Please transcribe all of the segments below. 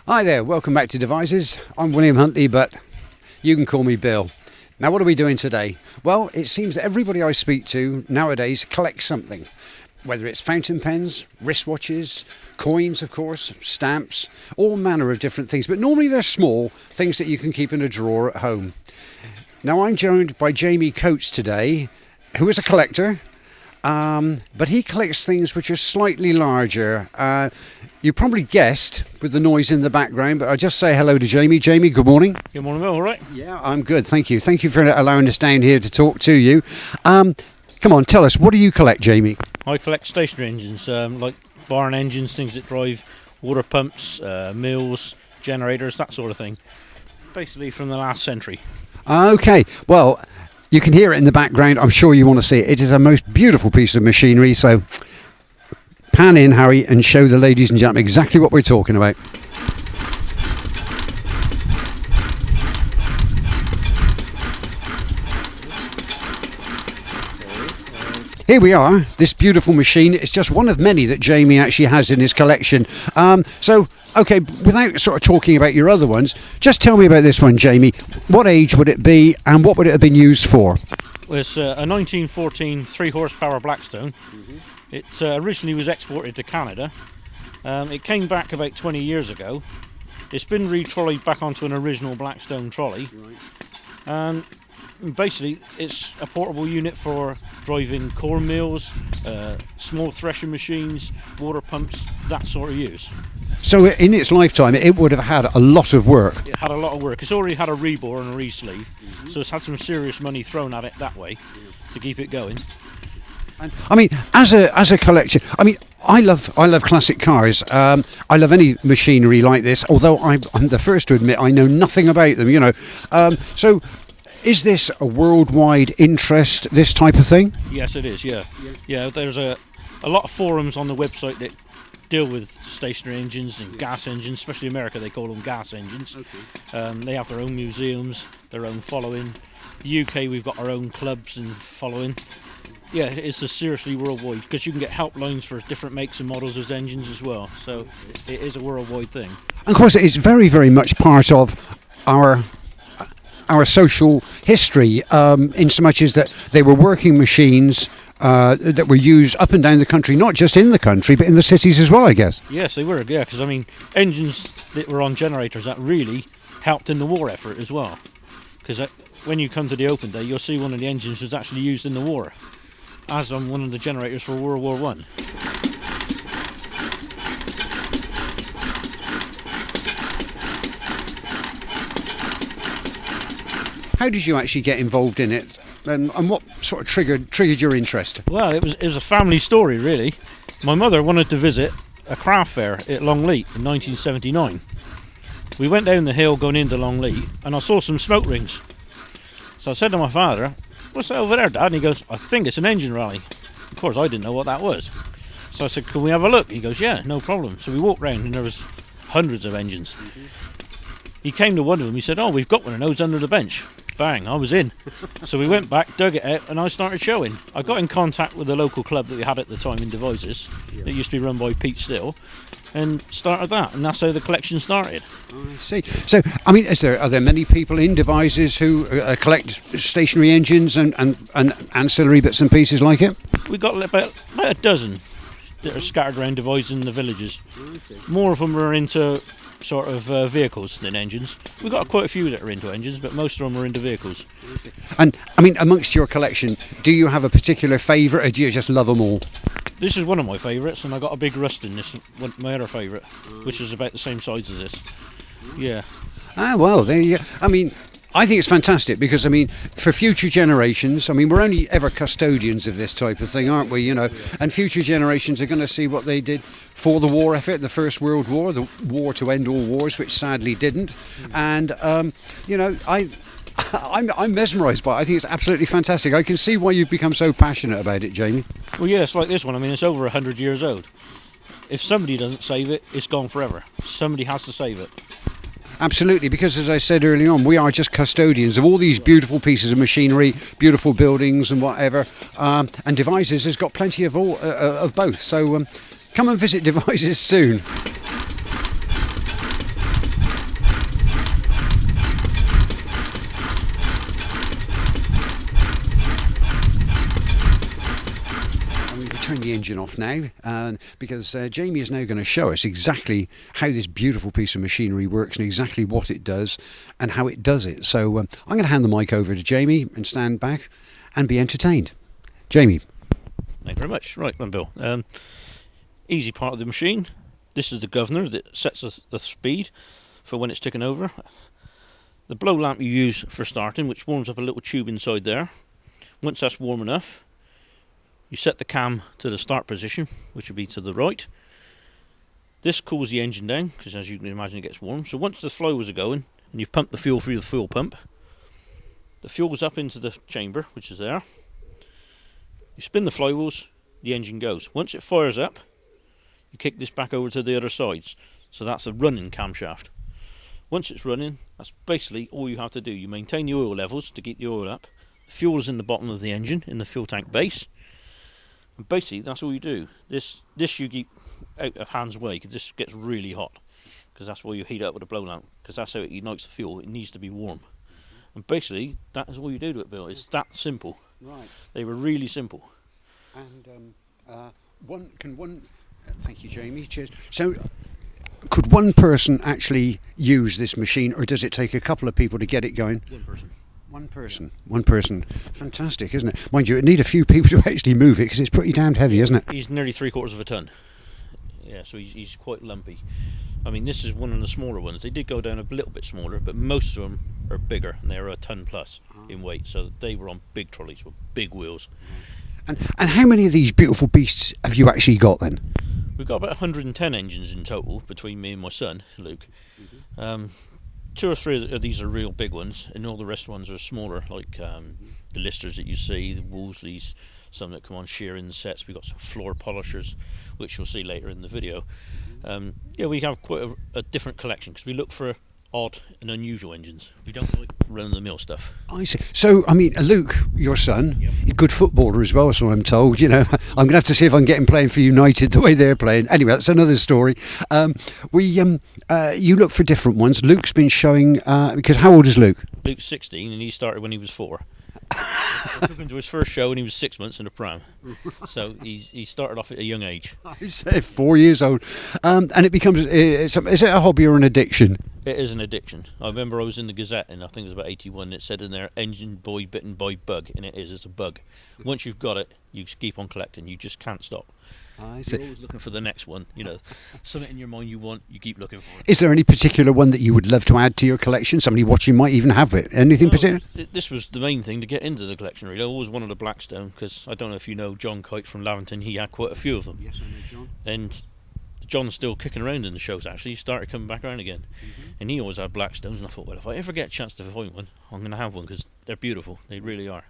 Hi there, welcome back to Devizes. I'm William Huntley, but you can call me Bill. Now, what are we doing today? Well, it seems that everybody I speak to nowadays collects something. Whether it's fountain pens, wristwatches, coins, of course, stamps, all manner of different things. But normally they're small things that you can keep in a drawer at home. Now, I'm joined by Jamie Coates today, who is a collector, but he collects things which are slightly larger. You probably guessed with the noise in the background, but I'll just say hello to Jamie. Jamie, good morning. Good morning, Bill. All right? Yeah, I'm good. Thank you. Thank you for allowing us down here to talk to you. Come on, tell us, what do you collect, Jamie? I collect stationary engines, like barn engines, things that drive water pumps, mills, generators, that sort of thing. Basically from the last century. Okay, well, you can hear it in the background. I'm sure you want to see it. It is a most beautiful piece of machinery, so pan in, Harry, and show the ladies and gentlemen exactly what we're talking about. Here we are, this beautiful machine. It's just one of many that Jamie actually has in his collection. Okay, without sort of talking about your other ones, just tell me about this one, Jamie. What age would it be and what would it have been used for? Well, it's a 1914 3-horsepower Blackstone. It originally was exported to Canada. It came back about 20 years ago. It's been re-trolleyed back onto an original Blackstone trolley. And basically it's a portable unit for driving corn mills, small threshing machines, water pumps, that sort of use. So in its lifetime it would have had a lot of work. It had a lot of work. It's already had a rebore and a re-sleeve, so it's had some serious money thrown at it that way to keep it going. And, I mean, as a collection, I mean, I love classic cars. I love any machinery like this, although I'm the first to admit I know nothing about them, you know. So is this a worldwide interest, this type of thing? Yes, it is, yeah. There's a lot of forums on the website that deal with stationary engines and gas engines, especially America, they call them gas engines. They have their own museums, their own following. The UK, we've got our own clubs and following. Yeah, it's a seriously worldwide, because you can get helplines for different makes and models of engines as well, so it is a worldwide thing. And of course, it's very, very much part of our social history, in so much as that they were working machines that were used up and down the country, not just in the country, but in the cities as well, I guess. Yes, they were, yeah, because I mean, engines that were on generators, that really helped in the war effort as well. Because when you come to the open day, you'll see one of the engines was actually used in the war, as on one of the generators for World War I. How did you actually get involved in it, and what sort of triggered your interest? Well, it was a family story, really. My mother wanted to visit a craft fair at Longleat in 1979. We went down the hill going into Longleat, and I saw some smoke rings. So I said to my father, "What's that over there, Dad?" And he goes, "I think it's an engine rally." Of course, I didn't know what that was. So I said, "Can we have a look?" He goes, "Yeah, no problem." So we walked round, and there was hundreds of engines. He came to one of them. He said, "Oh, we've got one of those under the bench." Bang, I was in. So we went back, dug it out, and I started showing. I got in contact with the local club that we had at the time in Devizes, that used to be run by Pete Still, and started that, and that's how the collection started. I see. So, I mean, are there many people in Devizes who collect stationary engines and ancillary bits and pieces like it? We got about a dozen that are scattered around Devizes in the villages. More of them are into sort of vehicles than engines. We've got quite a few that are into engines, but most of them are into vehicles. And, I mean, amongst your collection, do you have a particular favourite, or do you just love them all? This is one of my favourites, and I got a big rust in this, my other favourite, which is about the same size as this. Yeah. Ah, well, there you go. I mean, I think it's fantastic because, I mean, for future generations, I mean, we're only ever custodians of this type of thing, aren't we, you know? And future generations are going to see what they did for the war effort, the First World War, the war to end all wars, which sadly didn't. And, you know, I'm mesmerised by it. I think it's absolutely fantastic. I can see why you've become so passionate about it, Jamie. Well, yeah, it's like this one. I mean, it's over 100 years old. If somebody doesn't save it, it's gone forever. Somebody has to save it. Absolutely, because as I said earlier on, we are just custodians of all these beautiful pieces of machinery, beautiful buildings and whatever. And Devizes has got plenty of all of both. So come and visit Devizes soon. engine off now, because Jamie is now going to show us exactly how this beautiful piece of machinery works and exactly what it does and how it does it. So I'm going to hand the mic over to Jamie and stand back and be entertained. Jamie. Thank you very much. Right, then, Bill. Easy part of the machine. This is the governor that sets the speed for when it's ticking over. The blow lamp you use for starting, which warms up a little tube inside there. Once that's warm enough, you set the cam to the start position, which would be to the right. This cools the engine down, because as you can imagine it gets warm. So once the flywheels are going, and you've pumped the fuel through the fuel pump, the fuel goes up into the chamber, which is there. You spin the flywheels, the engine goes. Once it fires up, you kick this back over to the other sides. So that's a running camshaft. Once it's running, that's basically all you have to do. You maintain the oil levels to keep the oil up. The fuel is in the bottom of the engine, in the fuel tank base. And basically, that's all you do. This you keep out of hand's way, because this gets really hot. Because that's why you heat it up with a blow lamp. Because that's how it ignites the fuel. It needs to be warm. And basically, that is all you do to it, Bill. It's that simple. Right. They were really simple. And thank you, Jamie. Cheers. So, could one person actually use this machine, or does it take a couple of people to get it going? One person. One person. Fantastic, isn't it? Mind you, it need a few people to actually move it, because it's pretty damned heavy, isn't it? He's nearly 3/4 of a ton. Yeah, so he's quite lumpy. I mean, this is one of the smaller ones. They did go down a little bit smaller, but most of them are bigger, and they're a ton plus in weight. So they were on big trolleys with big wheels. And how many of these beautiful beasts have you actually got then? We've got about 110 engines in total between me and my son, Luke. 2 or 3 of these are real big ones, and all the rest ones are smaller, like the listers that you see, the Wolsleys, some that come on shearing sets. We've got some floor polishers, which you'll see later in the video. Yeah, we have quite a different collection, because we look for odd and unusual engines. We don't like run-of-the-mill stuff. I see. So, I mean, Luke, your son, Yep. a good footballer as well, so I'm told. You know, I'm going to have to see if I can get him playing for United the way they're playing. Anyway, that's another story. You look for different ones. Luke's been showing, because how old is Luke? Luke's 16, and he started when he was 4. I took him to his first show when he was 6 months in a pram. So he started off at a young age. I said 4 years old. And it becomes, is it a hobby or an addiction? It is an addiction. I remember I was in the Gazette, and I think it was about 81, and it said in there, engine boy bitten by bug, and it is, it's a bug. Once you've got it, you just keep on collecting, you just can't stop. I You're always looking for the next one, you know. Something in your mind you want, you keep looking for it. Is there any particular one that you would love to add to your collection? Somebody watching might even have it. Anything particular? This was the main thing to get into the collection, really. I always wanted a Blackstone, because I don't know if you know John Kite from Lavington, he had quite a few of them. Yes, I know John. And John's still kicking around in the shows, actually. He started coming back around again. And he always had Blackstones, and I thought, well, if I ever get a chance to find one, I'm going to have one, because they're beautiful. They really are.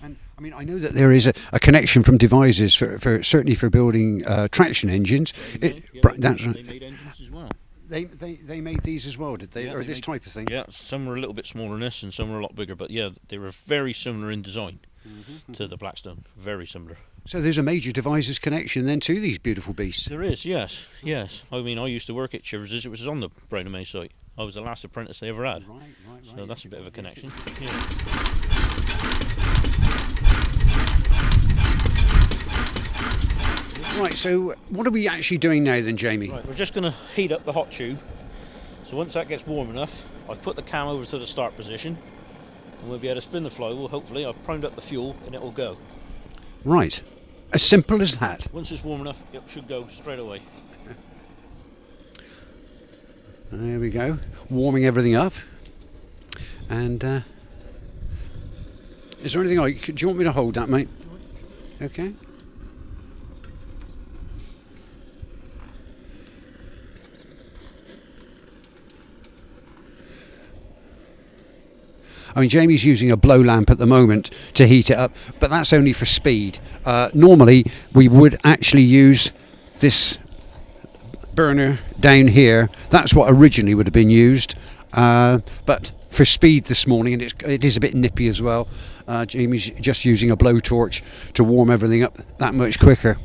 And I mean, I know that there is a connection from Devizes for certainly for building traction engines. That's right. They made engines as well. They made these as well, did they? Yeah, or this type of thing? Yeah, some were a little bit smaller than this, and some were a lot bigger. But yeah, they were very similar in design to the Blackstone. Very similar. So there's a major Devizes connection then to these beautiful beasts. There is, yes. I mean, I used to work at Chivers, which was on the Brown and May site. I was the last apprentice they ever had. Right. So that's a bit of a connection. Yeah. Right, so what are we actually doing now then, Jamie? Right, we're just going to heat up the hot tube. So once that gets warm enough, I've put the cam over to the start position, and we'll be able to spin the flywheel. Hopefully, I've primed up the fuel, and it will go. Right. As simple as that. Once it's warm enough, it should go straight away. There we go. Warming everything up. And is there anything do you want me to hold that, mate? Okay. I mean, Jamie's using a blow lamp at the moment to heat it up, but that's only for speed. Normally, we would actually use this burner down here. That's what originally would have been used, but for speed this morning, and it is a bit nippy as well, Jamie's just using a blowtorch to warm everything up that much quicker.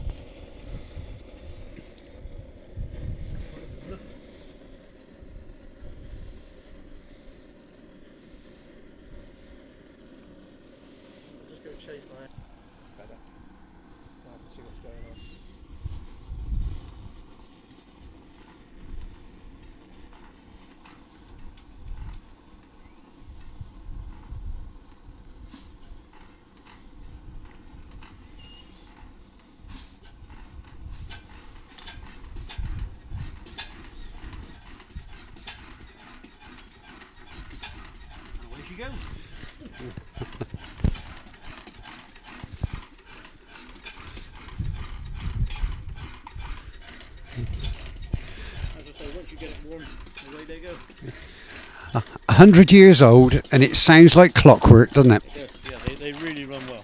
you go. As I say, once you get it warm, away they go. 100 years old, and it sounds like clockwork, doesn't it? Yeah, they really run well.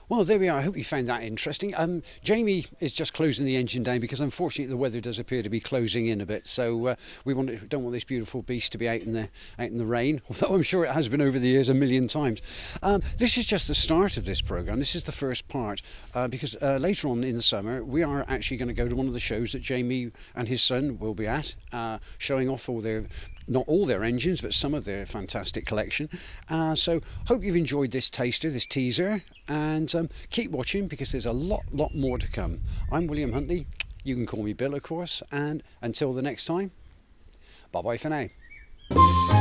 Well, there we are. I hope you found that interesting. Jamie is just closing the engine down because unfortunately the weather does appear to be closing in a bit. So we don't want this beautiful beast to be out in the rain, although I'm sure it has been over the years a million times. This is just the start of this programme. This is the first part because later on in the summer we are actually going to go to one of the shows that Jamie and his son will be at, showing off not all their engines, but some of their fantastic collection. So hope you've enjoyed this taster, this teaser, and keep watching because there's a lot more to come. I'm William Huntley. You can call me Bill, of course, and until the next time, bye bye for now.